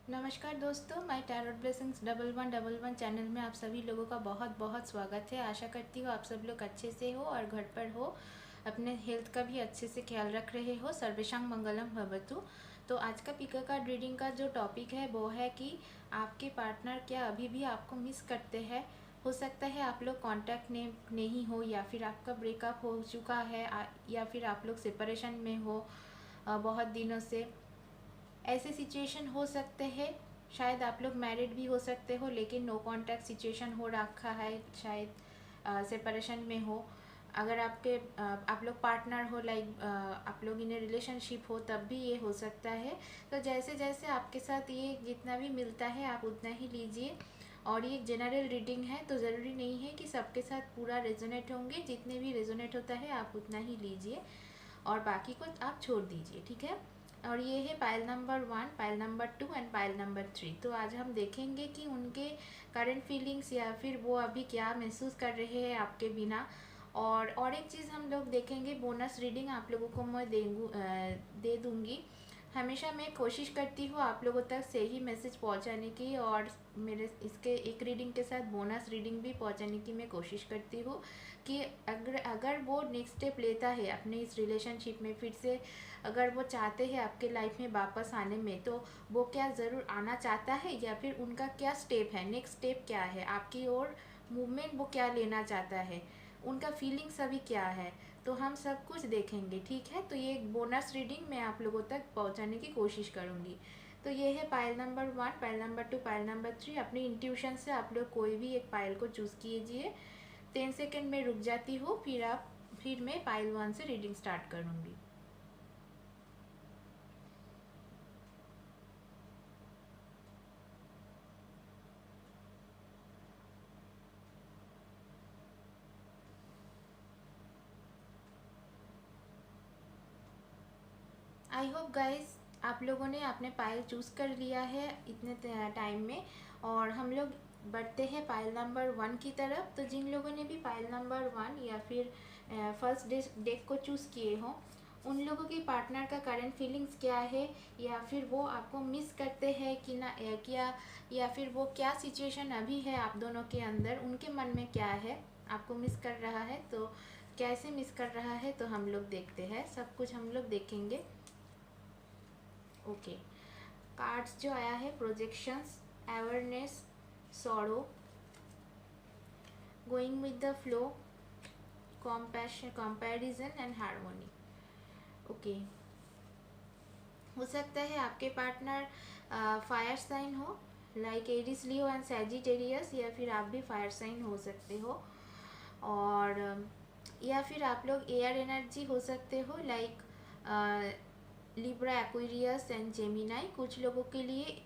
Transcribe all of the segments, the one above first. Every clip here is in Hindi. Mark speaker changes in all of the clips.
Speaker 1: नमस्कार दोस्तों, माय टैरोट ब्लेसिंग्स 1111 चैनल में आप सभी लोगों का बहुत बहुत स्वागत है। आशा करती हूँ आप सब लोग अच्छे से हो और घर पर हो, अपने हेल्थ का भी अच्छे से ख्याल रख रहे हो। सर्वेशांग मंगलम भवतु। तो आज का पिका कार्ड रीडिंग का जो टॉपिक है वो है कि आपके पार्टनर क्या अभी भी आपको मिस करते हैं। हो सकता है आप लोग कांटेक्ट में नहीं हो, या फिर आपका ब्रेकअप हो चुका है, या फिर आप लोग सेपरेशन में हो बहुत दिनों से। ऐसे सिचुएशन हो सकते हैं। शायद आप लोग मैरिड भी हो सकते हो लेकिन नो कांटेक्ट सिचुएशन हो रखा है, शायद सेपरेशन में हो। अगर आप लोग पार्टनर हो, लाइक आप लोग इन रिलेशनशिप हो, तब भी ये हो सकता है। तो जैसे जैसे आपके साथ ये जितना भी मिलता है आप उतना ही लीजिए। और ये एक जनरल रीडिंग है तो ज़रूरी नहीं है कि सबके साथ पूरा रेजोनेट होंगे। जितने भी रेजोनेट होता है आप उतना ही लीजिए और बाकी को आप छोड़ दीजिए, ठीक है। और ये है pile number 1, pile number 2 and pile number 3। तो आज हम देखेंगे कि उनके करंट फीलिंग्स या फिर वो अभी क्या महसूस कर रहे हैं आपके बिना। और एक चीज़ हम लोग देखेंगे, बोनस रीडिंग आप लोगों को मैं दे दूँगी। हमेशा मैं कोशिश करती हूँ आप लोगों तक सही मैसेज पहुँचाने की, और मेरे इसके एक रीडिंग के साथ बोनस रीडिंग भी पहुँचाने की मैं कोशिश करती हूँ कि अगर अगर वो नेक्स्ट स्टेप लेता है अपने इस रिलेशनशिप में फिर से, अगर वो चाहते हैं आपके लाइफ में वापस आने में, तो वो क्या ज़रूर आना चाहता है, या फिर उनका क्या स्टेप है, नेक्स्ट स्टेप क्या है आपकी ओर, मूवमेंट वो क्या लेना चाहता है, उनका फीलिंग्स अभी क्या है। तो हम सब कुछ देखेंगे, ठीक है। तो ये एक बोनस रीडिंग मैं आप लोगों तक पहुंचाने की कोशिश करूंगी। तो ये है pile number 1, pile number 2, pile number 3। अपनी इंट्यूशन से आप लोग कोई भी एक पाइल को चूज़ कीजिए। 10 सेकेंड में रुक जाती हूँ, फिर मैं पाइल 1 से रीडिंग स्टार्ट करूँगी। आई होप गाइस आप लोगों ने अपने पाइल चूज़ कर लिया है इतने टाइम में। और हम लोग बढ़ते हैं पाइल नंबर 1 की तरफ। तो जिन लोगों ने भी पाइल नंबर 1 या फिर फर्स्ट डेक को चूज़ किए हों, उन लोगों की पार्टनर का करंट फीलिंग्स क्या है, या फिर वो आपको मिस करते हैं कि ना, क्या, या फिर वो क्या सिचुएशन अभी है आप दोनों के अंदर, उनके मन में क्या है, आपको मिस कर रहा है तो कैसे मिस कर रहा है, तो हम लोग देखते हैं, सब कुछ हम लोग देखेंगे। ओके, कार्ड्स जो आया है, projections, awareness, sorrow, going with the flow, compassion, comparison and harmony. Okay, हो सकता है आपके पार्टनर फायर साइन हो, like Aries, Leo and Sagittarius, या फिर आप भी फायर साइन हो सकते हो। और या फिर आप लोग एयर एनर्जी हो सकते हो, like Libra, Aquarius and Gemini. कुछ लोगों के लिए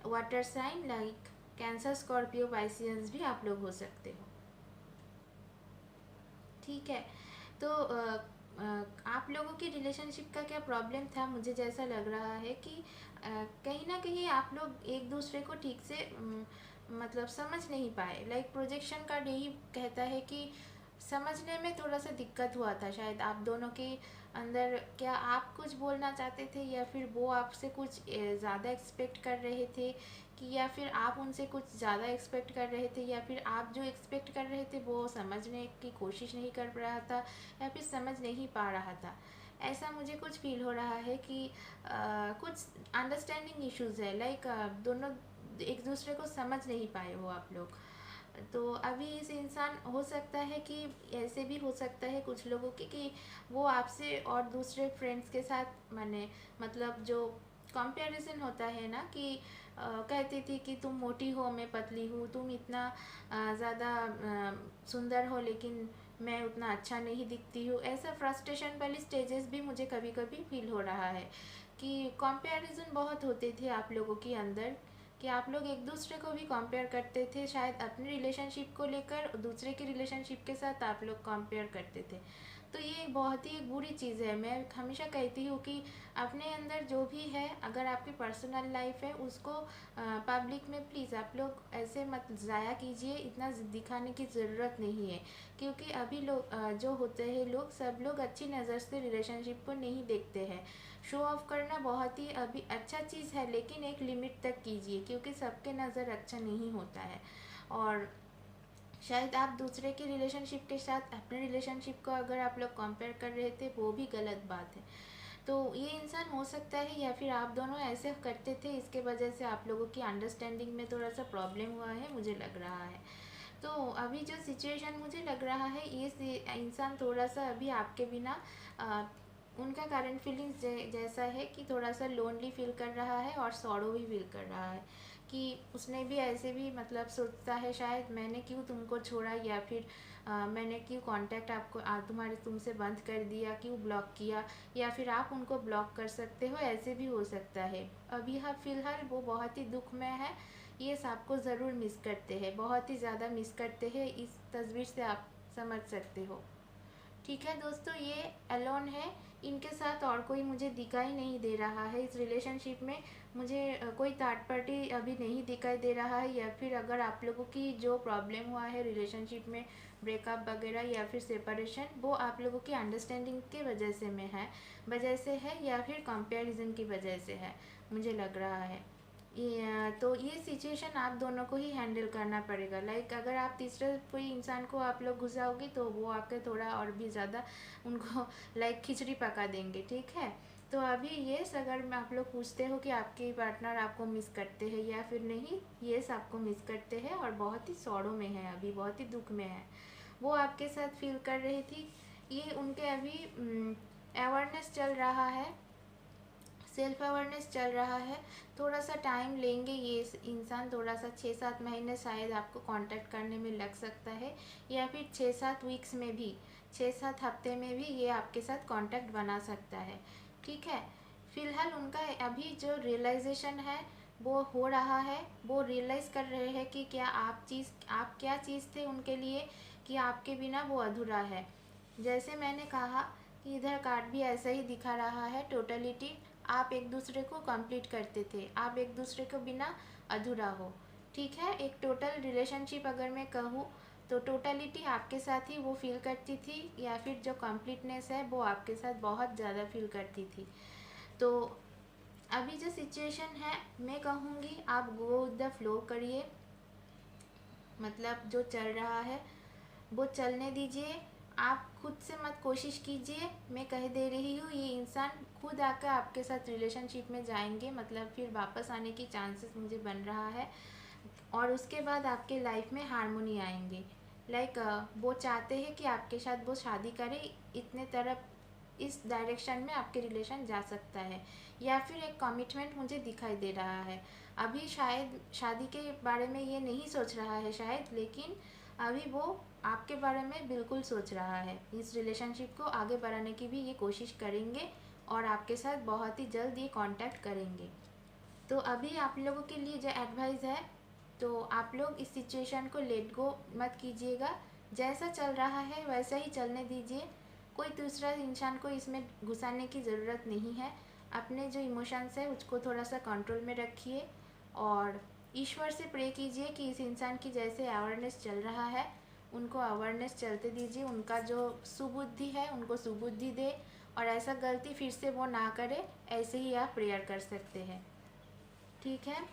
Speaker 1: water sign, like Cancer, Scorpio, Pisceans भी आप लोग हो सकते हो, ठीक है। तो आप लोगों की रिलेशनशिप का क्या प्रॉब्लम था, मुझे जैसा लग रहा है कि कहीं ना कहीं आप लोग एक दूसरे को ठीक से मतलब समझ नहीं पाए। लाइक प्रोजेक्शन कार्ड यही कहता है कि समझने में थोड़ा सा दिक्कत हुआ था शायद आप दोनों के अंदर। क्या आप कुछ बोलना चाहते थे, या फिर वो आपसे कुछ ज़्यादा एक्सपेक्ट कर रहे थे, कि या फिर आप उनसे कुछ ज़्यादा एक्सपेक्ट कर रहे थे, या फिर आप जो एक्सपेक्ट कर रहे थे वो समझने की कोशिश नहीं कर रहा था, या फिर समझ नहीं पा रहा था। ऐसा मुझे कुछ फील हो रहा है कि कुछ अंडरस्टैंडिंग इश्यूज़ है, लाइक दोनों एक दूसरे को समझ नहीं पाए हो आप लोग। तो अभी इस इंसान हो सकता है कि ऐसे भी हो सकता है कुछ लोगों के कि वो आपसे और दूसरे फ्रेंड्स के साथ माने, मतलब जो कंपैरिजन होता है ना, कि कहती थी कि तुम मोटी हो मैं पतली हूँ, तुम इतना ज़्यादा सुंदर हो लेकिन मैं उतना अच्छा नहीं दिखती हूँ। ऐसा फ्रस्ट्रेशन वाली स्टेजेस भी मुझे कभी कभी फील हो रहा है कि कंपैरिजन बहुत होते थे आप लोगों के अंदर, कि आप लोग एक दूसरे को भी कंपेयर करते थे, शायद अपने रिलेशनशिप को लेकर दूसरे के रिलेशनशिप के साथ आप लोग कंपेयर करते थे। तो ये बहुत ही एक बुरी चीज़ है। मैं हमेशा कहती हूँ कि अपने अंदर जो भी है, अगर आपकी पर्सनल लाइफ है उसको पब्लिक में प्लीज़ आप लोग ऐसे मत ज़ाया कीजिए, इतना दिखाने की ज़रूरत नहीं है। क्योंकि अभी लोग जो होते हैं लोग, सब लोग अच्छी नज़र से रिलेशनशिप को नहीं देखते हैं। शो ऑफ करना बहुत ही अभी अच्छा चीज़ है, लेकिन एक लिमिट तक कीजिए, क्योंकि सबके नज़र अच्छा नहीं होता है। और शायद आप दूसरे के रिलेशनशिप के साथ अपने रिलेशनशिप को अगर आप लोग कंपेयर कर रहे थे, वो भी गलत बात है। तो ये इंसान हो सकता है, या फिर आप दोनों ऐसे करते थे, इसके वजह से आप लोगों की अंडरस्टैंडिंग में थोड़ा सा प्रॉब्लम हुआ है, मुझे लग रहा है। तो अभी जो सिचुएशन मुझे लग रहा है, ये इंसान थोड़ा सा अभी आपके बिना उनका करंट फीलिंग्स जैसा है कि थोड़ा सा लोनली फील कर रहा है और सॉरो भी फील कर रहा है, कि उसने भी ऐसे भी मतलब सोचता है शायद मैंने क्यों तुमको छोड़ा, या फिर मैंने क्यों कांटेक्ट आपको तुम्हारे तुमसे बंद कर दिया, क्यों ब्लॉक किया, या फिर आप उनको ब्लॉक कर सकते हो, ऐसे भी हो सकता है। अभी हाँ फिलहाल वो बहुत ही दुख में है, ये आपको ज़रूर मिस करते हैं, बहुत ही ज़्यादा मिस करते हैं, इस तस्वीर से आप समझ सकते हो। ठीक है दोस्तों, ये अलोन है, इनके साथ और कोई मुझे दिखाई नहीं दे रहा है इस रिलेशनशिप में। मुझे कोई थर्ड पार्टी अभी नहीं दिखाई दे रहा है, या फिर अगर आप लोगों की जो प्रॉब्लम हुआ है रिलेशनशिप में, ब्रेकअप वगैरह या फिर सेपरेशन, वो आप लोगों की अंडरस्टैंडिंग के वजह से है, या फिर कंपैरिजन की वजह से है, मुझे लग रहा है। तो ये सिचुएशन आप दोनों को ही हैंडल करना पड़ेगा। लाइक अगर आप तीसरे कोई इंसान को आप लोग घुसाओगे, तो वो आके थोड़ा और भी ज़्यादा उनको लाइक खिचड़ी पका देंगे, ठीक है। तो अभी ये अगर आप लोग पूछते हो कि आपके पार्टनर आपको मिस करते हैं या फिर नहीं, ये आपको मिस करते हैं और बहुत ही सौड़ों में है, अभी बहुत ही दुख में है। वो आपके साथ फील कर रही थी, ये उनके अभी अवेयरनेस चल रहा है, सेल्फ अवेयरनेस चल रहा है। थोड़ा सा टाइम लेंगे ये इंसान, थोड़ा सा 6-7 महीने शायद आपको कांटेक्ट करने में लग सकता है, या फिर 6-7 वीक्स में भी, 6-7 हफ्ते में भी ये आपके साथ कांटेक्ट बना सकता है, ठीक है। फिलहाल उनका अभी जो रियलाइजेशन है वो हो रहा है, वो रियलाइज़ कर रहे हैं कि आप क्या चीज़ थे उनके लिए, कि आपके बिना वो अधूरा है। जैसे मैंने कहा कि इधर कार्ड भी ऐसा ही दिखा रहा है, टोटलिटी, आप एक दूसरे को कंप्लीट करते थे, आप एक दूसरे को बिना अधूरा हो, ठीक है। एक टोटल रिलेशनशिप अगर मैं कहूँ, तो टोटलिटी आपके साथ ही वो फील करती थी, या फिर जो कंप्लीटनेस है वो आपके साथ बहुत ज़्यादा फील करती थी। तो अभी जो सिचुएशन है, मैं कहूँगी आप गो विद द फ्लो करिए, मतलब जो चल रहा है वो चलने दीजिए, आप खुद से मत कोशिश कीजिए। मैं कह दे रही हूँ, ये इंसान खुद आकर आपके साथ रिलेशनशिप में जाएंगे, मतलब फिर वापस आने की चांसेस मुझे बन रहा है, और उसके बाद आपके लाइफ में हारमोनी आएंगे। लाइक वो चाहते हैं कि आपके साथ वो शादी करें, इतने तरफ इस डायरेक्शन में आपके रिलेशन जा सकता है, या फिर एक कमिटमेंट मुझे दिखाई दे रहा है। अभी शायद शादी के बारे में ये नहीं सोच रहा है शायद, लेकिन अभी वो आपके बारे में बिल्कुल सोच रहा है, इस रिलेशनशिप को आगे बढ़ाने की भी ये कोशिश करेंगे, और आपके साथ बहुत ही जल्द ये कांटेक्ट करेंगे। तो अभी आप लोगों के लिए जो एडवाइस है, तो आप लोग इस सिचुएशन को लेट गो मत कीजिएगा, जैसा चल रहा है वैसा ही चलने दीजिए, कोई दूसरा इंसान को इसमें घुसाने की ज़रूरत नहीं है। अपने जो इमोशंस है उसको थोड़ा सा कंट्रोल में रखिए, और ईश्वर से प्रे कीजिए कि इस इंसान की जैसे अवेयरनेस चल रहा है उनको अवेयरनेस चलते दीजिए, उनका जो सुबुद्धि है उनको सुबुद्धि दे, और ऐसा गलती फिर से वो ना करे, ऐसे ही आप प्रेयर कर सकते हैं, ठीक है।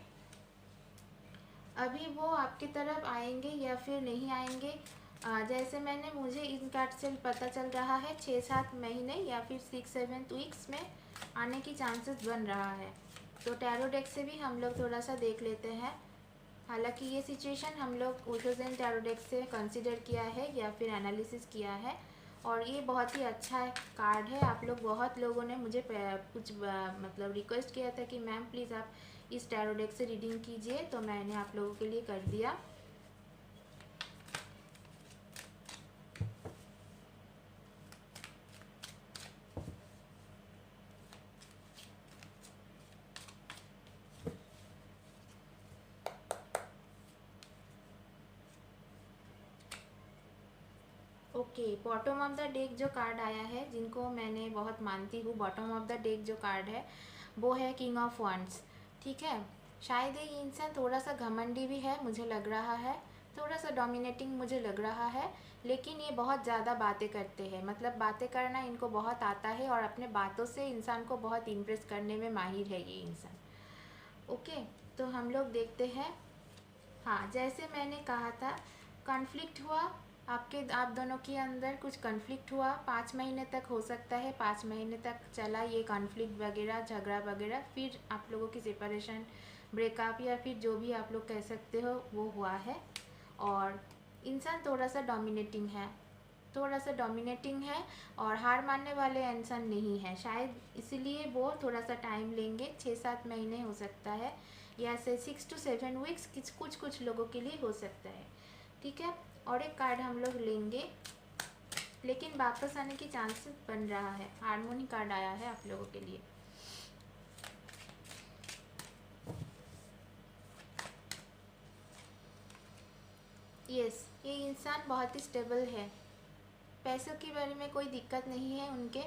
Speaker 1: अभी वो आपकी तरफ आएंगे या फिर नहीं आएंगे, जैसे मुझे इन कार्ड से पता चल रहा है 6-7 महीने या फिर 6-7 वीक्स में आने की चांसेस बन रहा है। तो टैरो डेक से भी हम लोग थोड़ा सा देख लेते हैं। हालांकि ये सिचुएशन हम लोग ओशोजन टैरो डेक से कंसिडर किया है या फिर एनालिसिस किया है, और ये बहुत ही अच्छा कार्ड है। आप लोग बहुत लोगों ने मुझे कुछ मतलब रिक्वेस्ट किया था कि मैम प्लीज़ आप इस टैरो डेक से रीडिंग कीजिए, तो मैंने आप लोगों के लिए कर दिया। Okay, bottom of the deck जो कार्ड आया है, जिनको मैंने बहुत मानती हूँ, बॉटम ऑफ द डेक जो कार्ड है वो है किंग ऑफ वंड्स। ठीक है, शायद ये इंसान थोड़ा सा घमंडी भी है, मुझे लग रहा है, थोड़ा सा डोमिनेटिंग मुझे लग रहा है, लेकिन ये बहुत ज़्यादा बातें करते हैं, मतलब बातें करना इनको बहुत आता है और अपने बातों से इंसान को बहुत इम्प्रेस करने में माहिर है ये इंसान। ओके, तो हम लोग देखते हैं। हाँ, जैसे मैंने कहा था, कॉन्फ्लिक्ट हुआ, आप दोनों के अंदर कुछ कॉन्फ्लिक्ट हुआ, 5 महीने तक हो सकता है, 5 महीने तक चला ये कॉन्फ्लिक्ट वगैरह, झगड़ा वगैरह, फिर आप लोगों की सेपरेशन, ब्रेकअप या फिर जो भी आप लोग कह सकते हो वो हुआ है। और इंसान थोड़ा सा डोमिनेटिंग है, थोड़ा सा डोमिनेटिंग है और हार मानने वाले इंसान नहीं है, शायद इसलिए वो थोड़ा सा टाइम लेंगे, 6-7 महीने हो सकता है, या से 6 to 7 वीक्स कुछ लोगों के लिए हो सकता है। ठीक है, और एक कार्ड हम लोग लेंगे, लेकिन वापस आने की चांसेस बन रहा है। हार्मोनी कार्ड आया है आप लोगों के लिए। यस, ये इंसान बहुत ही स्टेबल है, पैसों के बारे में कोई दिक्कत नहीं है उनके,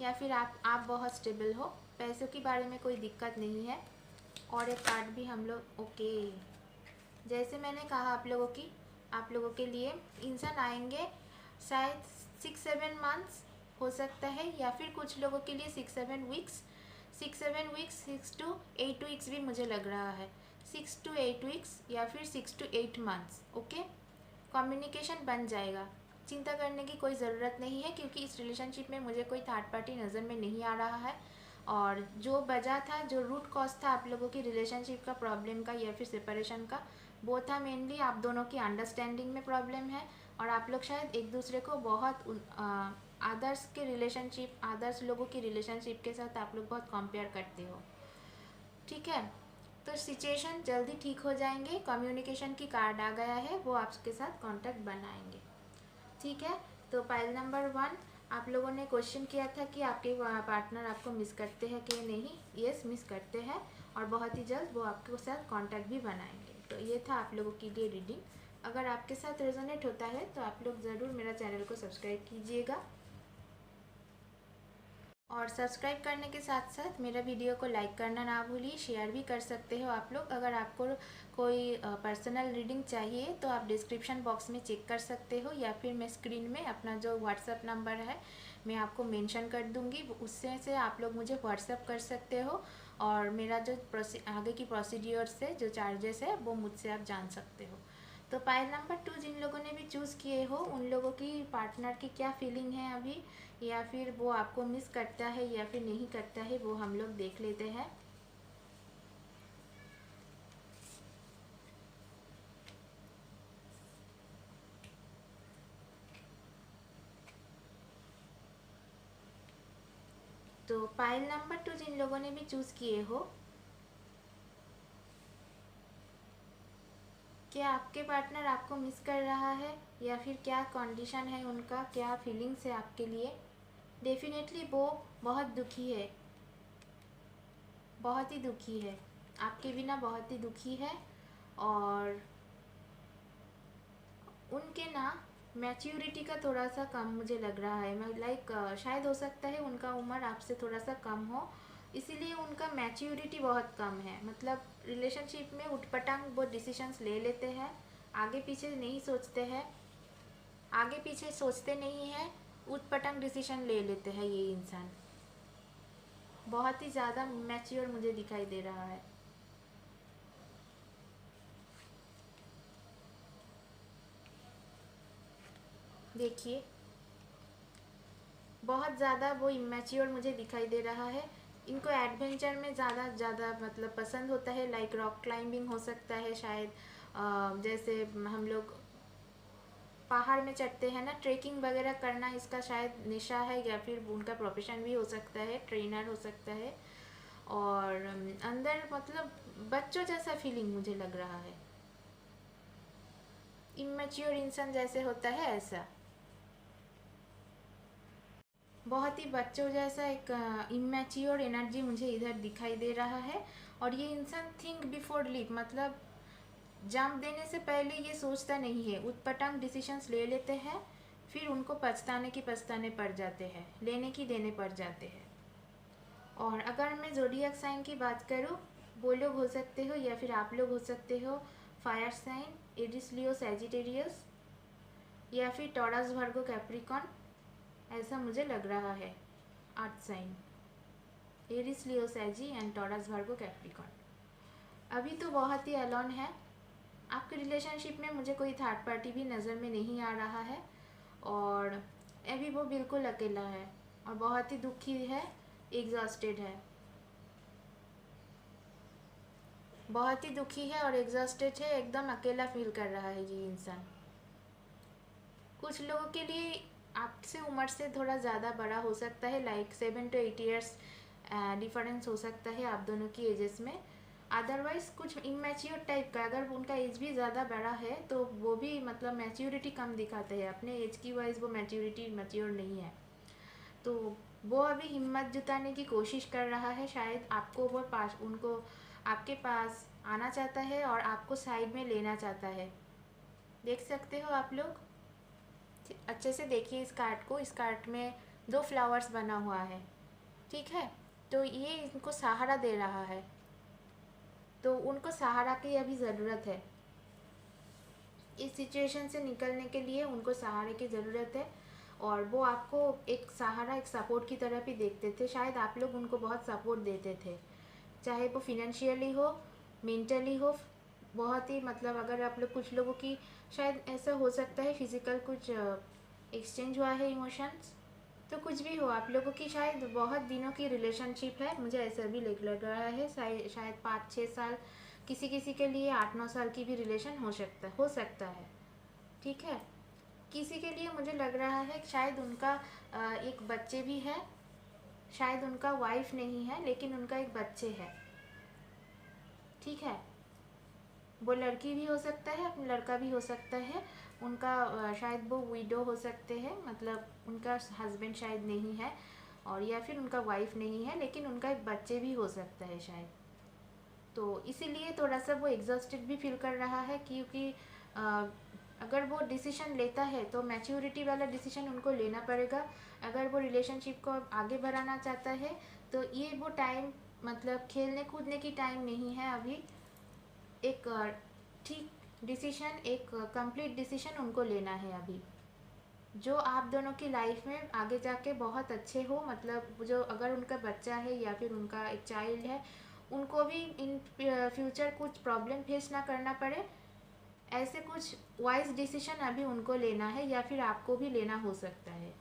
Speaker 1: या फिर आप बहुत स्टेबल हो, पैसों के बारे में कोई दिक्कत नहीं है। और एक कार्ड भी हम लोग, ओके, जैसे मैंने कहा आप लोगों के लिए इंसान आएंगे, शायद 6-7 मंथ्स हो सकता है, या फिर कुछ लोगों के लिए 6-7 वीक्स, 6-7 वीक्स भी मुझे लग रहा है, 6 to 8 वीक्स या फिर 6 to 8 मंथ्स। ओके, कम्युनिकेशन बन जाएगा, चिंता करने की कोई ज़रूरत नहीं है, क्योंकि इस रिलेशनशिप में मुझे कोई थर्ड पार्टी नज़र में नहीं आ रहा है। और जो वजह था, जो रूट कॉज था आप लोगों की रिलेशनशिप का, प्रॉब्लम का या फिर सेपरेशन का, वो था मेनली आप दोनों की अंडरस्टैंडिंग में प्रॉब्लम है, और आप लोग शायद एक दूसरे को बहुत आदर्श लोगों की रिलेशनशिप के साथ आप लोग बहुत कंपेयर करते हो। ठीक है, तो सिचुएशन जल्दी ठीक हो जाएंगे, कम्युनिकेशन की कार्ड आ गया है, वो आपके साथ कांटेक्ट बनाएंगे। ठीक है, तो पाइल नंबर 1, आप लोगों ने क्वेश्चन किया था कि आपके पार्टनर आपको मिस करते हैं कि नहीं। यस, मिस करते हैं, और बहुत ही जल्द वो आपके साथ कांटेक्ट भी बनाएंगे। तो ये था आप लोगों के लिए रीडिंग। अगर आपके साथ रेजोनेट होता है तो आप लोग ज़रूर मेरा चैनल को सब्सक्राइब कीजिएगा, और सब्सक्राइब करने के साथ साथ मेरा वीडियो को लाइक करना ना भूलिए, शेयर भी कर सकते हो आप लोग। अगर आपको कोई पर्सनल रीडिंग चाहिए तो आप डिस्क्रिप्शन बॉक्स में चेक कर सकते हो, या फिर मैं स्क्रीन में अपना जो व्हाट्सएप नंबर है मैं आपको मेंशन कर दूंगी, उससे से आप लोग मुझे व्हाट्सएप कर सकते हो, और मेरा जो आगे की प्रोसीड्योर्स है, जो चार्जेस है, वो मुझसे आप जान सकते हो। तो पाइल नंबर 2 जिन लोगों ने भी चूज़ किए हो, उन लोगों की पार्टनर की क्या फीलिंग है अभी, या फिर वो आपको मिस करता है या फिर नहीं करता है, वो हम लोग देख लेते हैं। तो पाइल नंबर 2 जिन लोगों ने भी चूज़ किए हो, क्या आपके पार्टनर आपको मिस कर रहा है, या फिर क्या कंडीशन है उनका, क्या फीलिंग्स है आपके लिए। डेफिनेटली वो बहुत दुखी है, बहुत ही दुखी है, आपके बिना बहुत ही दुखी है, और उनके ना मैच्योरिटी का थोड़ा सा कम मुझे लग रहा है। मैं शायद हो सकता है उनका उम्र आपसे थोड़ा सा कम हो, इसीलिए उनका मैच्योरिटी बहुत कम है, मतलब रिलेशनशिप में उटपटांग वो डिसीजंस ले लेते हैं, आगे पीछे नहीं सोचते हैं, आगे पीछे सोचते नहीं हैं, उटपटांग डिसीजन ले लेते हैं। ये इंसान बहुत ही ज़्यादा मैच्योर मुझे दिखाई दे रहा है। देखिए, बहुत ज़्यादा वो इमेच्योर मुझे दिखाई दे रहा है। इनको एडवेंचर में ज़्यादा मतलब पसंद होता है, लाइक रॉक क्लाइंबिंग हो सकता है शायद, जैसे हम लोग पहाड़ में चढ़ते हैं ना, ट्रेकिंग वगैरह करना इसका शायद निशा है, या फिर उनका प्रोफेशन भी हो सकता है, ट्रेनर हो सकता है। और अंदर मतलब बच्चों जैसा फीलिंग मुझे लग रहा है, इमेच्योर इंसान जैसे होता है ऐसा, बहुत ही बच्चों जैसा एक इमेच्योर एनर्जी मुझे इधर दिखाई दे रहा है। और ये इंसान थिंक बिफोर लीप, मतलब जंप देने से पहले ये सोचता नहीं है, उटपटांग डिसीजंस ले लेते हैं, फिर उनको पछताने पड़ जाते हैं, लेने की देने पड़ जाते हैं। और अगर मैं ज़ोडिएक साइन की बात करूँ, वो लोग हो सकते हो या फिर आप लोग हो सकते हो fire sign, Aries Leo Sagittarius, या फिर टॉरस वर्गो कैप्रिकॉन, ऐसा मुझे लग रहा है। अर्थ साइन एरिस लियो सैजी एंड टॉरस वर्गो कैप्रिकॉन। अभी तो बहुत ही अलोन है आपके रिलेशनशिप में, मुझे कोई थर्ड पार्टी भी नज़र में नहीं आ रहा है, और अभी वो बिल्कुल अकेला है और बहुत ही दुखी है, एग्जॉस्टेड है, बहुत ही दुखी है और एग्जॉस्टेड है, एकदम अकेला फील कर रहा है ये इंसान। कुछ लोगों के लिए आपसे उम्र से थोड़ा ज़्यादा बड़ा हो सकता है, लाइक 7 to 8 ईयर्स डिफरेंस हो सकता है आप दोनों की एजेस में। अदरवाइज़ कुछ इमेच्योर टाइप का, अगर उनका एज भी ज़्यादा बड़ा है तो वो भी मतलब मैच्योरिटी कम दिखाते हैं, अपने एज की वाइज वो मैच्योर नहीं है। तो वो अभी हिम्मत जुटाने की कोशिश कर रहा है, शायद आपको वो पास उनको आपके पास आना चाहता है और आपको साइड में लेना चाहता है। देख सकते हो आप लोग, अच्छे से देखिए इस कार्ड को। इस कार्ड में 2 फ्लावर्स बना हुआ है, ठीक है। तो ये इनको सहारा दे रहा है, तो उनको सहारा की अभी ज़रूरत है। इस सिचुएशन से निकलने के लिए उनको सहारे की ज़रूरत है, और वो आपको एक सहारा, एक सपोर्ट की तरह भी देखते थे। शायद आप लोग उनको बहुत सपोर्ट देते थे, चाहे वो फिनेंशियली हो, मेंटली हो, बहुत ही मतलब अगर आप लोग, कुछ लोगों की शायद ऐसा हो सकता है फिज़िकल कुछ एक्सचेंज हुआ है इमोशंस, तो कुछ भी हो, आप लोगों की शायद बहुत दिनों की रिलेशनशिप है, मुझे ऐसा भी लग रहा है। शायद 5-6 साल, किसी किसी के लिए 8-9 साल की भी रिलेशन हो सकता है, ठीक है। किसी के लिए मुझे लग रहा है शायद उनका एक बच्चे भी है, शायद उनका वाइफ नहीं है लेकिन उनका एक बच्चे है, ठीक है। वो लड़की भी हो सकता है, अपना लड़का भी हो सकता है, उनका शायद वो विडो हो सकते हैं, मतलब उनका हस्बैंड शायद नहीं है, और या फिर उनका वाइफ नहीं है लेकिन उनका एक बच्चे भी हो सकता है शायद। तो इसीलिए थोड़ा सा वो एग्जॉस्टेड भी फील कर रहा है, क्योंकि अगर वो डिसीजन लेता है तो मैच्योरिटी वाला डिसीजन उनको लेना पड़ेगा। अगर वो रिलेशनशिप को आगे बढ़ाना चाहता है तो ये वो टाइम, मतलब खेलने कूदने की टाइम नहीं है अभी। एक ठीक डिसीजन, एक कंप्लीट डिसीजन उनको लेना है अभी, जो आप दोनों की लाइफ में आगे जाके बहुत अच्छे हो। मतलब जो अगर उनका बच्चा है या फिर उनका एक चाइल्ड है, उनको भी इन फ्यूचर कुछ प्रॉब्लम फेस ना करना पड़े, ऐसे कुछ वाइज डिसीजन अभी उनको लेना है, या फिर आपको भी लेना हो सकता है।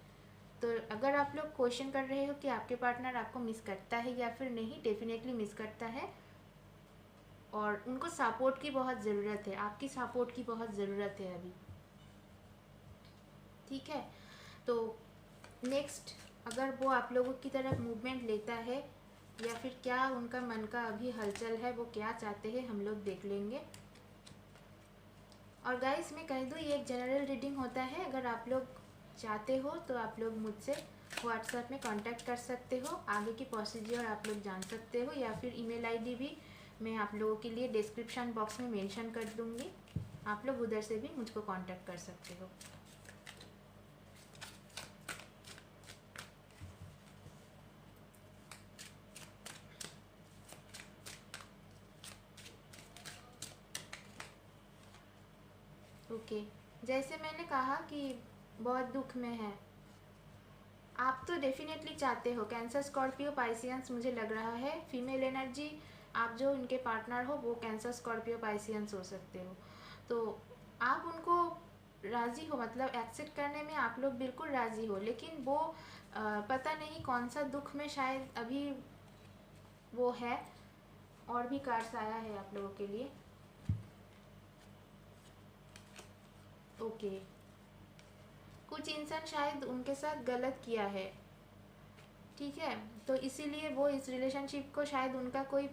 Speaker 1: तो अगर आप लोग क्वेश्चन कर रहे हो कि आपके पार्टनर आपको मिस करता है या फिर नहीं, डेफिनेटली मिस करता है, और उनको सपोर्ट की बहुत ज़रूरत है, आपकी सपोर्ट की बहुत ज़रूरत है अभी, ठीक है। तो नेक्स्ट, अगर वो आप लोगों की तरफ मूवमेंट लेता है या फिर क्या उनका मन का अभी हलचल है, वो क्या चाहते हैं, हम लोग देख लेंगे। और गाइस मैं कह दूँ, ये एक जनरल रीडिंग होता है, अगर आप लोग चाहते हो तो आप लोग मुझसे व्हाट्सएप में कांटेक्ट कर सकते हो, आगे की प्रोसीजर आप लोग जान सकते हो, या फिर ईमेल आईडी भी मैं आप लोगों के लिए डिस्क्रिप्शन बॉक्स में मेंशन कर दूँगी, आप लोग उधर से भी मुझको कांटेक्ट कर सकते हो। ओके, जैसे मैंने कहा कि बहुत दुख में है, आप तो डेफिनेटली चाहते हो, कैंसर स्कॉर्पियो पाइसियंस मुझे लग रहा है, फीमेल एनर्जी, आप जो उनके पार्टनर हो वो कैंसर स्कॉर्पियो पाइसियंस हो सकते हो। तो आप उनको राज़ी हो, मतलब एक्सेप्ट करने में आप लोग बिल्कुल राज़ी हो, लेकिन वो पता नहीं कौन सा दुख में शायद अभी वो है। और भी कार्ड्स आया है आप लोगों के लिए। ओके, कुछ इंसान शायद उनके साथ गलत किया है, ठीक है, तो इसीलिए वो इस रिलेशनशिप को, शायद उनका कोई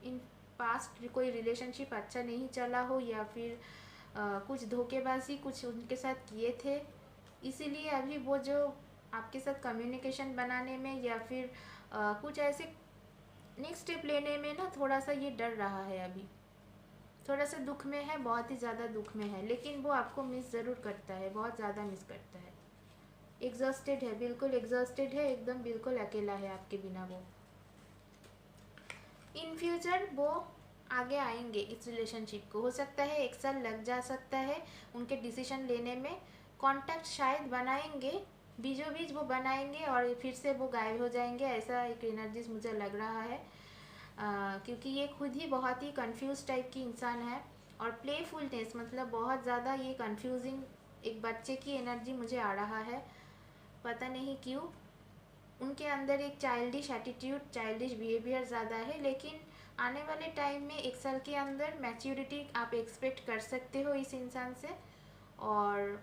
Speaker 1: इन पास्ट कोई रिलेशनशिप अच्छा नहीं चला हो, या फिर कुछ धोखेबाजी कुछ उनके साथ किए थे, इसीलिए अभी वो जो आपके साथ कम्युनिकेशन बनाने में या फिर कुछ ऐसे नेक्स्ट स्टेप लेने में ना थोड़ा सा ये डर रहा है अभी, थोड़ा सा दुख में है, बहुत ही ज़्यादा दुख में है, लेकिन वो आपको मिस ज़रूर करता है, बहुत ज़्यादा मिस करता है। एग्जॉस्टेड है, बिल्कुल एग्जॉस्टेड है, एकदम बिल्कुल अकेला है आपके बिना वो। इन फ्यूचर वो आगे आएंगे इस रिलेशनशिप को, हो सकता है 1 साल लग जा सकता है उनके डिसीजन लेने में। कांटेक्ट शायद बनाएंगे, बीचों बीच वो बनाएंगे और फिर से वो गायब हो जाएंगे, ऐसा एक एनर्जीज मुझे लग रहा है। क्योंकि ये खुद ही बहुत ही कंफ्यूज टाइप की इंसान है, और प्लेफुलनेस मतलब बहुत ज़्यादा ये कंफ्यूजिंग एक बच्चे की एनर्जी मुझे आ रहा है, पता नहीं क्यों। उनके अंदर एक चाइल्डिश एटीट्यूड, चाइल्डिश बिहेवियर ज़्यादा है, लेकिन आने वाले टाइम में 1 साल के अंदर मैच्योरिटी आप एक्सपेक्ट कर सकते हो इस इंसान से, और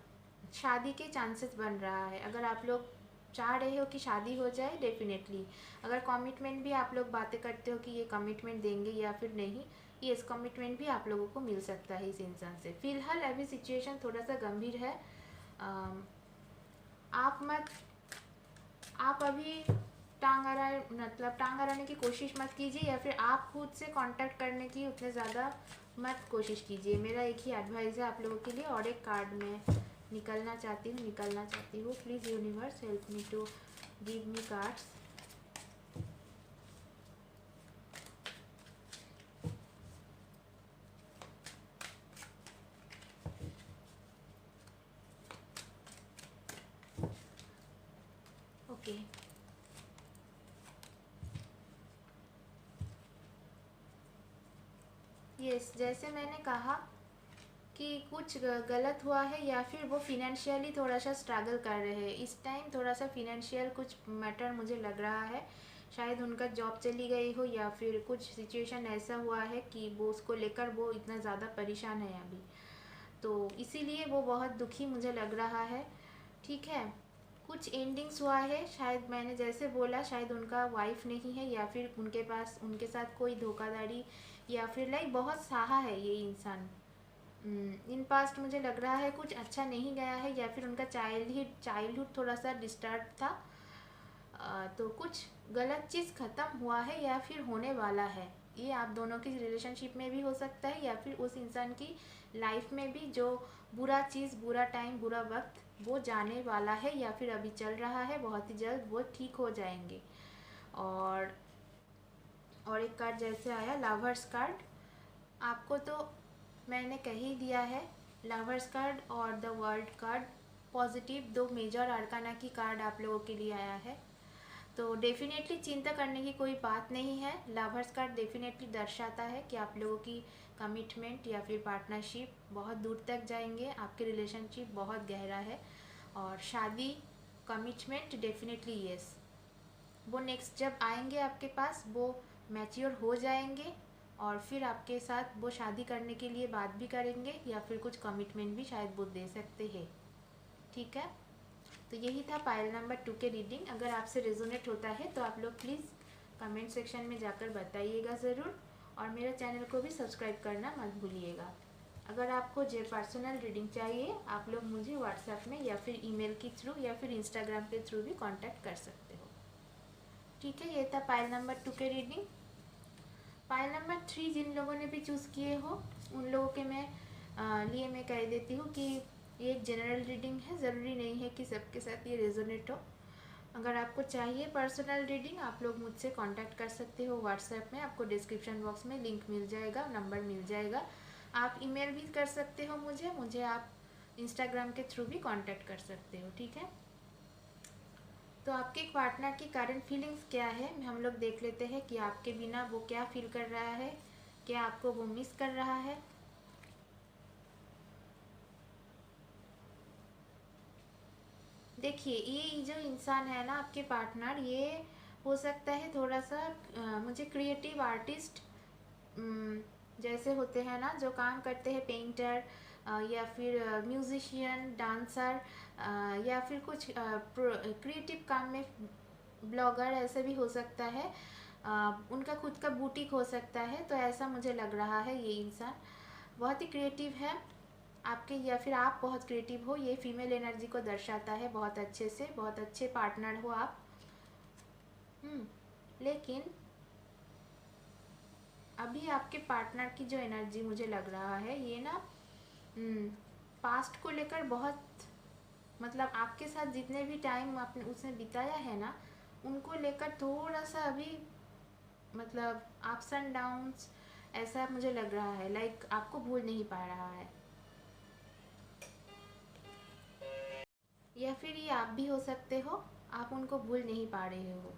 Speaker 1: शादी के चांसेस बन रहा है। अगर आप लोग चाह रहे हो कि शादी हो जाए, डेफिनेटली। अगर कमिटमेंट भी आप लोग बातें करते हो कि ये कमिटमेंट देंगे या फिर नहीं, ये इस कमिटमेंट भी आप लोगों को मिल सकता है इस इंसान से। फिलहाल अभी सिचुएशन थोड़ा सा गंभीर है। आप अभी टांग अड़ाने की कोशिश मत कीजिए, या फिर आप खुद से कांटेक्ट करने की उतने ज़्यादा मत कोशिश कीजिए। मेरा एक ही एडवाइस है आप लोगों के लिए। और एक कार्ड में निकलना चाहती हूँ। Please universe help me to give me cards. Okay, yes, जैसे मैंने कहा कि कुछ गलत हुआ है, या फिर वो फिनेंशियली थोड़ा सा स्ट्रगल कर रहे हैं इस टाइम। थोड़ा सा फिनेंशियल कुछ मैटर मुझे लग रहा है, शायद उनका जॉब चली गई हो, या फिर कुछ सिचुएशन ऐसा हुआ है कि वो उसको लेकर वो इतना ज़्यादा परेशान है अभी, तो इसीलिए वो बहुत दुखी मुझे लग रहा है। ठीक है, कुछ एंडिंग्स हुआ है, शायद मैंने जैसे बोला, शायद उनका वाइफ नहीं है, या फिर उनके पास उनके साथ कोई धोखाधड़ी, या फिर लाइक बहुत साहा है ये इंसान। इन पास्ट मुझे लग रहा है कुछ अच्छा नहीं गया है, या फिर उनका चाइल्डहुड थोड़ा सा डिस्टर्ब था। तो कुछ गलत चीज़ ख़त्म हुआ है या फिर होने वाला है। ये आप दोनों की रिलेशनशिप में भी हो सकता है, या फिर उस इंसान की लाइफ में भी जो बुरा चीज़, बुरा टाइम, बुरा वक्त वो जाने वाला है, या फिर अभी चल रहा है, बहुत ही जल्द वो ठीक हो जाएंगे। और एक कार्ड जैसे आया लवर्स कार्ड, आपको तो मैंने कह ही दिया है। लवर्स कार्ड और the world card positive, 2 major arcana की कार्ड आप लोगों के लिए आया है, तो डेफिनेटली चिंता करने की कोई बात नहीं है। लवर्स कार्ड डेफिनेटली दर्शाता है कि आप लोगों की कमिटमेंट या फिर पार्टनरशिप बहुत दूर तक जाएंगे, आपके रिलेशनशिप बहुत गहरा है, और शादी, कमिटमेंट डेफिनेटली यस। वो नेक्स्ट जब आएंगे आपके पास, वो मैच्योर हो जाएंगे, और फिर आपके साथ वो शादी करने के लिए बात भी करेंगे, या फिर कुछ कमिटमेंट भी शायद वो दे सकते हैं। ठीक है, तो यही था पाइल नंबर 2 के रीडिंग। अगर आपसे रेजोनेट होता है तो आप लोग प्लीज़ कमेंट सेक्शन में जाकर बताइएगा ज़रूर, और मेरे चैनल को भी सब्सक्राइब करना मत भूलिएगा। अगर आपको जो पर्सनल रीडिंग चाहिए, आप लोग मुझे व्हाट्सएप में या फिर ईमेल के थ्रू या फिर इंस्टाग्राम के थ्रू भी कांटेक्ट कर सकते हो। ठीक है, ये था पाइल नंबर 2 के रीडिंग। पाइल नंबर 3 जिन लोगों ने भी चूज़ किए हो, उन लोगों के लिए मैं कह देती हूँ कि ये एक जनरल रीडिंग है, ज़रूरी नहीं है कि सबके साथ ये रेजोनेट हो। अगर आपको चाहिए पर्सनल रीडिंग, आप लोग मुझसे कांटेक्ट कर सकते हो व्हाट्सएप में, आपको डिस्क्रिप्शन बॉक्स में लिंक मिल जाएगा, नंबर मिल जाएगा। आप ईमेल भी कर सकते हो मुझे आप इंस्टाग्राम के थ्रू भी कांटेक्ट कर सकते हो। ठीक है, तो आपके पार्टनर की करंट फीलिंग्स क्या है, हम लोग देख लेते हैं कि आपके बिना वो क्या फील कर रहा है, क्या आपको वो मिस कर रहा है। देखिए, ये जो इंसान है ना आपके पार्टनर, ये हो सकता है थोड़ा सा मुझे क्रिएटिव आर्टिस्ट जैसे होते हैं ना, जो काम करते हैं, पेंटर या फिर म्यूजिशियन, डांसर, या फिर कुछ क्रिएटिव काम में, ब्लॉगर, ऐसे भी हो सकता है। उनका खुद का बुटीक हो सकता है, तो ऐसा मुझे लग रहा है। ये इंसान बहुत ही क्रिएटिव है आपके, या फिर आप बहुत क्रिएटिव हो, ये फीमेल एनर्जी को दर्शाता है बहुत अच्छे से। बहुत अच्छे पार्टनर हो आप। लेकिन अभी आपके पार्टनर की जो एनर्जी मुझे लग रहा है ये ना पास्ट को लेकर बहुत, मतलब आपके साथ जितने भी टाइम आपने उसने बिताया है ना उनको लेकर थोड़ा सा अभी, मतलब अप्स एंड डाउन्स ऐसा मुझे लग रहा है। लाइक आपको भूल नहीं पा रहा है, या फिर ये आप भी हो सकते हो, आप उनको भूल नहीं पा रहे हो।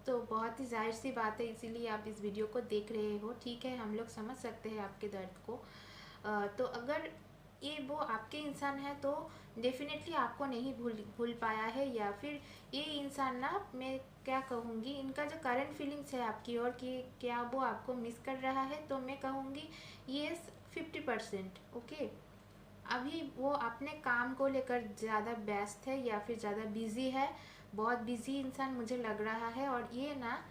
Speaker 1: तो बहुत ही जाहिर सी बात है, इसीलिए आप इस वीडियो को देख रहे हो। ठीक है, हम लोग समझ सकते हैं आपके दर्द को। तो अगर ये वो आपके इंसान है तो डेफिनेटली आपको नहीं भूल पाया है, या फिर ये इंसान ना, मैं क्या कहूँगी, इनका जो करंट फीलिंग्स है आपकी ओर कि क्या वो आपको मिस कर रहा है, तो मैं कहूँगी ये 50%। ओके, अभी वो अपने काम को लेकर ज़्यादा व्यस्त है या फिर ज़्यादा बिजी है, बहुत बिजी इंसान मुझे लग रहा है। और ये ना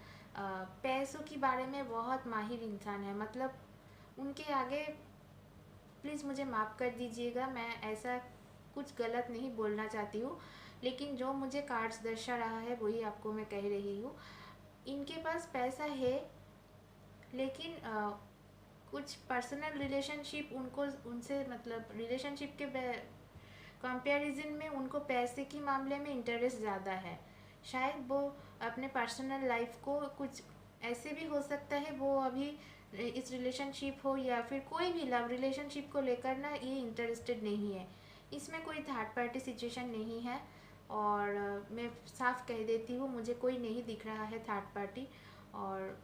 Speaker 1: पैसों के बारे में बहुत माहिर इंसान है, मतलब उनके आगे, प्लीज़ मुझे माफ़ कर दीजिएगा, मैं ऐसा कुछ गलत नहीं बोलना चाहती हूँ, लेकिन जो मुझे कार्ड्स दर्शा रहा है वही आपको मैं कह रही हूँ। इनके पास पैसा है, लेकिन कुछ पर्सनल रिलेशनशिप उनको उनसे, मतलब रिलेशनशिप के कंपैरिजन में उनको पैसे के मामले में इंटरेस्ट ज़्यादा है। शायद वो अपने पर्सनल लाइफ को कुछ ऐसे भी हो सकता है, वो अभी इस रिलेशनशिप हो या फिर कोई भी लव रिलेशनशिप को लेकर ना ये इंटरेस्टेड नहीं है। इसमें कोई थर्ड पार्टी सिचुएशन नहीं है, और मैं साफ कह देती हूँ, मुझे कोई नहीं दिख रहा है थर्ड पार्टी। और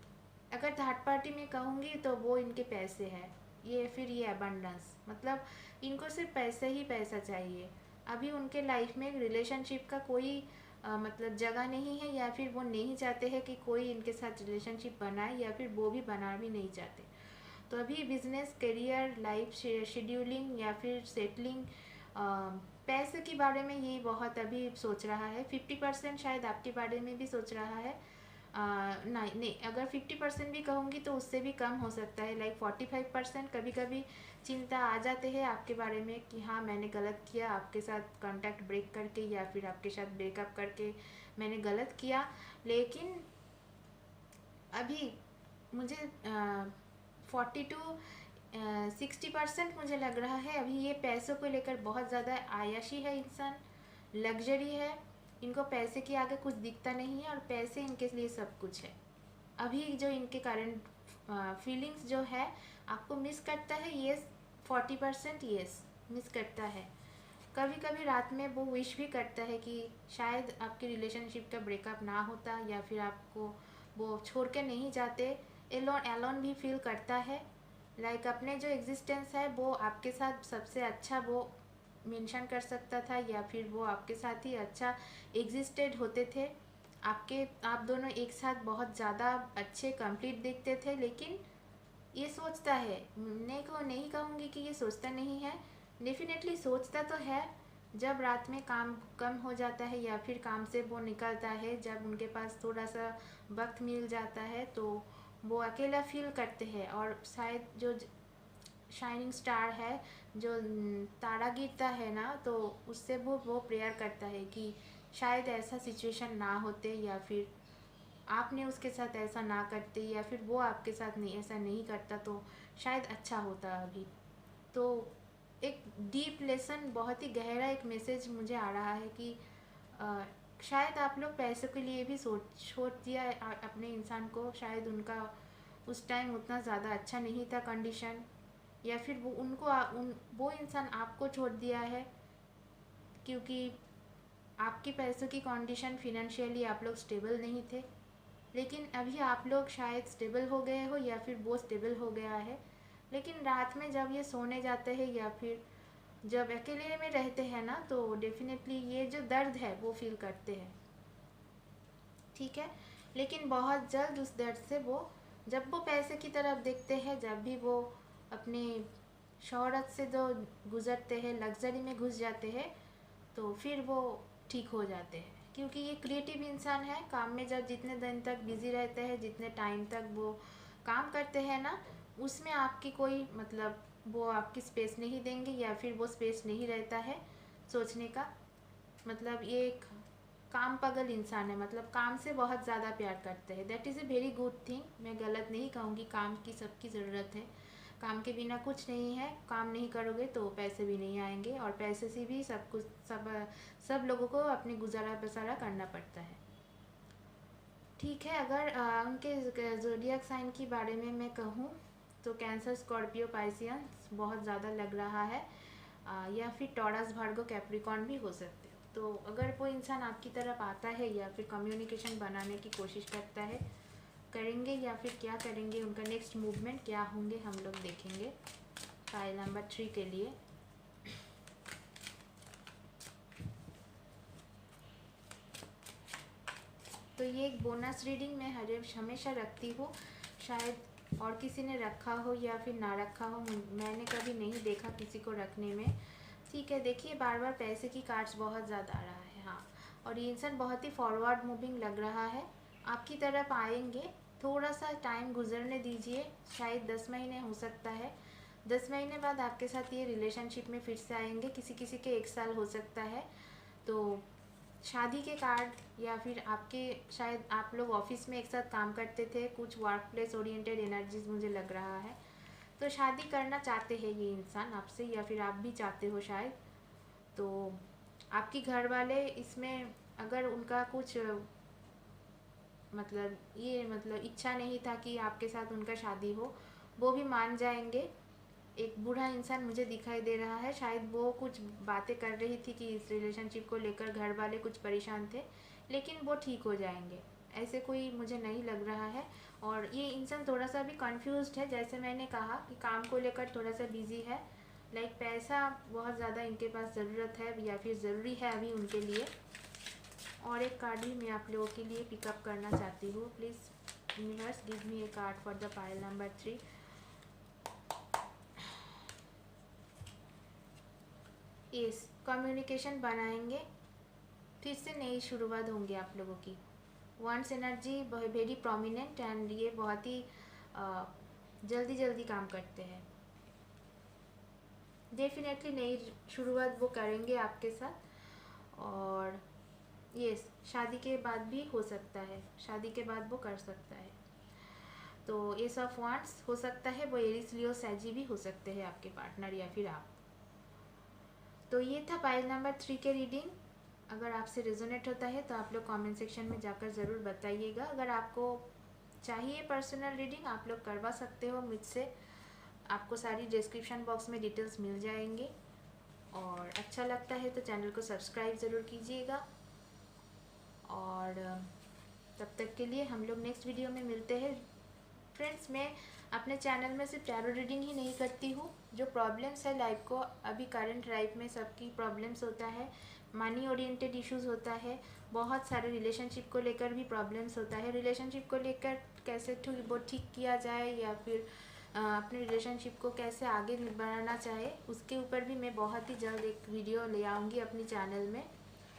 Speaker 1: अगर थर्ड पार्टी में कहूँगी तो वो इनके पैसे है, ये फिर ये अबंडेंस, मतलब इनको सिर्फ पैसे ही पैसा चाहिए। अभी उनके लाइफ में रिलेशनशिप का कोई मतलब जगह नहीं है, या फिर वो नहीं चाहते हैं कि कोई इनके साथ रिलेशनशिप बनाए, या फिर वो भी बना भी नहीं चाहते। तो अभी बिजनेस, करियर, लाइफ शेड्यूलिंग या फिर सेटलिंग, पैसे के बारे में ये बहुत अभी सोच रहा है। 50% शायद आपके बारे में भी सोच रहा है। नहीं नहीं, अगर 50% भी कहूँगी तो उससे भी कम हो सकता है। लाइक 45% कभी कभी चिंता आ जाते हैं आपके बारे में कि हाँ मैंने गलत किया, आपके साथ कांटेक्ट ब्रेक करके या फिर आपके साथ ब्रेकअप करके मैंने गलत किया। लेकिन अभी मुझे 40 to 60% मुझे लग रहा है अभी ये पैसों को लेकर बहुत ज़्यादा आयाशी है इंसान, लग्जरी है। इनको पैसे के आगे कुछ दिखता नहीं है, और पैसे इनके लिए सब कुछ है। अभी जो इनके करंट फीलिंग्स जो है, आपको मिस करता है, ये 40% यस मिस करता है। कभी कभी रात में वो विश भी करता है कि शायद आपकी रिलेशनशिप का ब्रेकअप ना होता, या फिर आपको वो छोड़ के नहीं जाते। एलोन एलोन भी फील करता है। लाइक अपने जो एग्जिस्टेंस है वो आपके साथ सबसे अच्छा वो मेंशन कर सकता था, या फिर वो आपके साथ ही अच्छा एग्जिस्टेड होते थे। आप दोनों एक साथ बहुत ज़्यादा अच्छे कंप्लीट दिखते थे। लेकिन ये सोचता है, मैं को नहीं कहूँगी कि ये सोचता नहीं है, डेफिनेटली सोचता तो है। जब रात में काम कम हो जाता है या फिर काम से वो निकलता है, जब उनके पास थोड़ा सा वक्त मिल जाता है तो वो अकेला फील करते हैं। और शायद जो शाइनिंग स्टार है, जो तारा गिरता है ना, तो उससे वो प्रेयर करता है कि शायद ऐसा सिचुएशन ना होते, या फिर आपने उसके साथ ऐसा ना करते, या फिर वो आपके साथ नहीं ऐसा नहीं करता, तो शायद अच्छा होता अभी। तो एक डीप लेसन, बहुत ही गहरा एक मैसेज मुझे आ रहा है कि अ, शायद आप लोग पैसों के लिए भी छोड़ दिया अपने इंसान को। शायद उनका उस टाइम उतना ज़्यादा अच्छा नहीं था कंडीशन, या फिर वो उनको वो इंसान आपको छोड़ दिया है क्योंकि आपकी पैसों की कंडीशन फिनेंशियली आप लोग स्टेबल नहीं थे। लेकिन अभी आप लोग शायद स्टेबल हो गए हो, या फिर वो स्टेबल हो गया है। लेकिन रात में जब ये सोने जाते हैं या फिर जब अकेले में रहते हैं ना, तो डेफिनेटली ये जो दर्द है वो फील करते हैं। ठीक है, लेकिन बहुत जल्द उस दर्द से वो, जब वो पैसे की तरफ देखते हैं, जब भी वो अपने शोहरत से जो गुजरते हैं, लग्जरी में घुस जाते हैं, तो फिर वो ठीक हो जाते हैं। क्योंकि ये क्रिएटिव इंसान है, काम में जब जितने दिन तक बिजी रहते हैं, जितने टाइम तक वो काम करते हैं ना, उसमें आपकी कोई, मतलब वो आपकी स्पेस नहीं देंगे, या फिर वो स्पेस नहीं रहता है सोचने का। मतलब ये एक काम पागल इंसान है, मतलब काम से बहुत ज़्यादा प्यार करते हैं। That is a very good thing, मैं गलत नहीं कहूँगी, काम की सबकी ज़रूरत है। काम के बिना कुछ नहीं है, काम नहीं करोगे तो पैसे भी नहीं आएंगे, और पैसे से भी सब कुछ सब लोगों को अपने गुजारा बसारा करना पड़ता है। ठीक है, अगर उनके ज़ोडिएक साइन के बारे में मैं कहूँ तो कैंसर, स्कॉर्पियो, पाइसियंस बहुत ज़्यादा लग रहा है, या फिर टॉरस, वर्गो, कैप्रिकॉर्न भी हो सकते हो। तो अगर कोई इंसान आपकी तरफ आता है या फिर कम्युनिकेशन बनाने की कोशिश करता है, करेंगे या फिर क्या करेंगे, उनका नेक्स्ट मूवमेंट क्या होंगे, हम लोग देखेंगे फाइल नंबर 3 के लिए। तो ये एक बोनस रीडिंग मैं हमेशा रखती हूँ, शायद और किसी ने रखा हो या फिर ना रखा हो, मैंने कभी नहीं देखा किसी को रखने में। ठीक है, देखिए बार बार पैसे की कार्ड्स बहुत ज़्यादा आ रहा है। हाँ, और ये इंसान बहुत ही फॉरवर्ड मूविंग लग रहा है, आपकी तरफ आएंगे, थोड़ा सा टाइम गुजरने दीजिए, शायद 10 महीने हो सकता है। 10 महीने बाद आपके साथ ये रिलेशनशिप में फिर से आएंगे, किसी किसी के 1 साल हो सकता है। तो शादी के कार्ड, या फिर आपके, शायद आप लोग ऑफिस में एक साथ काम करते थे, कुछ वर्क प्लेस ओरिएंटेड एनर्जीज मुझे लग रहा है। तो शादी करना चाहते हैं ये इंसान आपसे, या फिर आप भी चाहते हो शायद। तो आपके घर वाले इसमें, अगर उनका कुछ मतलब इच्छा नहीं था कि आपके साथ उनका शादी हो, वो भी मान जाएंगे। एक बूढ़ा इंसान मुझे दिखाई दे रहा है, शायद वो कुछ बातें कर रही थी कि इस रिलेशनशिप को लेकर घर वाले कुछ परेशान थे, लेकिन वो ठीक हो जाएंगे, ऐसे कोई मुझे नहीं लग रहा है। और ये इंसान थोड़ा सा भी कंफ्यूज्ड है, जैसे मैंने कहा कि काम को लेकर थोड़ा सा बिजी है, लाइक पैसा बहुत ज़्यादा इनके पास ज़रूरत है या फिर ज़रूरी है अभी उनके लिए। और एक कार्ड भी मैं आप लोगों के लिए पिकअप करना चाहती हूँ, please universe give me a card for the pile number 3। Yes, communication बनाएंगे, फिर से नई शुरुआत होंगी आप लोगों की। Once energy very prominent, and ये बहुत ही जल्दी जल्दी काम करते हैं। डेफिनेटली नई शुरुआत वो करेंगे आपके साथ। और यस, शादी के बाद भी हो सकता है, शादी के बाद वो कर सकता है। तो एस ऑफ वांड्स हो सकता है, वो एरिस, लियो, सैजी भी हो सकते हैं आपके पार्टनर या फिर आप। तो ये था पाइल नंबर 3 के रीडिंग। अगर आपसे रेजोनेट होता है तो आप लोग कमेंट सेक्शन में जाकर ज़रूर बताइएगा। अगर आपको चाहिए पर्सनल रीडिंग, आप लोग करवा सकते हो मुझसे, आपको सारी डिस्क्रिप्शन बॉक्स में डिटेल्स मिल जाएंगे। और अच्छा लगता है तो चैनल को सब्सक्राइब ज़रूर कीजिएगा। और तब तक के लिए हम लोग नेक्स्ट वीडियो में मिलते हैं। फ्रेंड्स, मैं अपने चैनल में सिर्फ टैरो रीडिंग ही नहीं करती हूँ, जो प्रॉब्लम्स है लाइफ को, अभी करंट लाइफ में सबकी प्रॉब्लम्स होता है, मनी ओरिएंटेड इश्यूज होता है, बहुत सारे रिलेशनशिप को लेकर भी प्रॉब्लम्स होता है, रिलेशनशिप को लेकर कैसे वो ठीक किया जाए, या फिर अपने रिलेशनशिप को कैसे आगे बढ़ाना चाहे, उसके ऊपर भी मैं बहुत ही जल्द एक वीडियो ले आऊँगी अपनी चैनल में।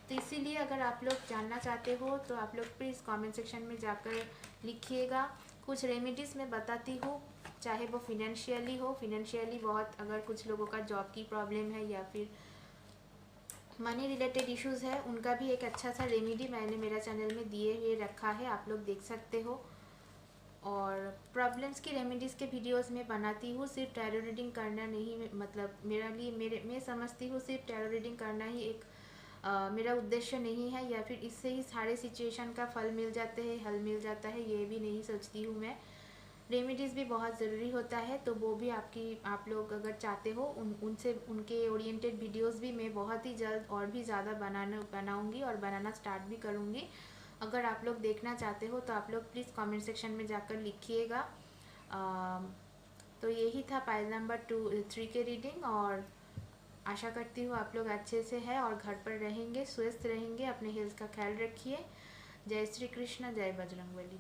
Speaker 1: तो इसीलिए अगर आप लोग जानना चाहते हो तो आप लोग प्लीज़ कमेंट सेक्शन में जाकर लिखिएगा। कुछ रेमेडीज़ मैं बताती हूँ, चाहे वो फिनेंशियली बहुत, अगर कुछ लोगों का जॉब की प्रॉब्लम है या फिर मनी रिलेटेड इश्यूज़ है, उनका भी एक अच्छा सा रेमेडी मैंने मेरा चैनल में दिए हुए रखा है, आप लोग देख सकते हो। और प्रॉब्लम्स की रेमेडीज़ के वीडियोस में बनाती हूँ, सिर्फ टैरो रीडिंग करना नहीं, मतलब मैं समझती हूँ सिर्फ टैरो रीडिंग करना ही एक मेरा उद्देश्य नहीं है, या फिर इससे ही सारे सिचुएशन का फल मिल जाते हैं, हल मिल जाता है, ये भी नहीं सोचती हूँ मैं। रेमेडीज़ भी बहुत ज़रूरी होता है, तो वो भी आप लोग अगर चाहते हो उनसे उनके ओरिएंटेड वीडियोस भी मैं बहुत ही जल्द और भी ज़्यादा बनाऊँगी और बनाना स्टार्ट भी करूँगी। अगर आप लोग देखना चाहते हो तो आप लोग प्लीज़ कमेंट सेक्शन में जाकर लिखिएगा। तो यही था पाइल नंबर 3 के रीडिंग, और आशा करती हूँ आप लोग अच्छे से हैं और घर पर रहेंगे, स्वस्थ रहेंगे, अपने हेल्थ का ख्याल रखिए। जय श्री कृष्ण, जय बजरंगबली।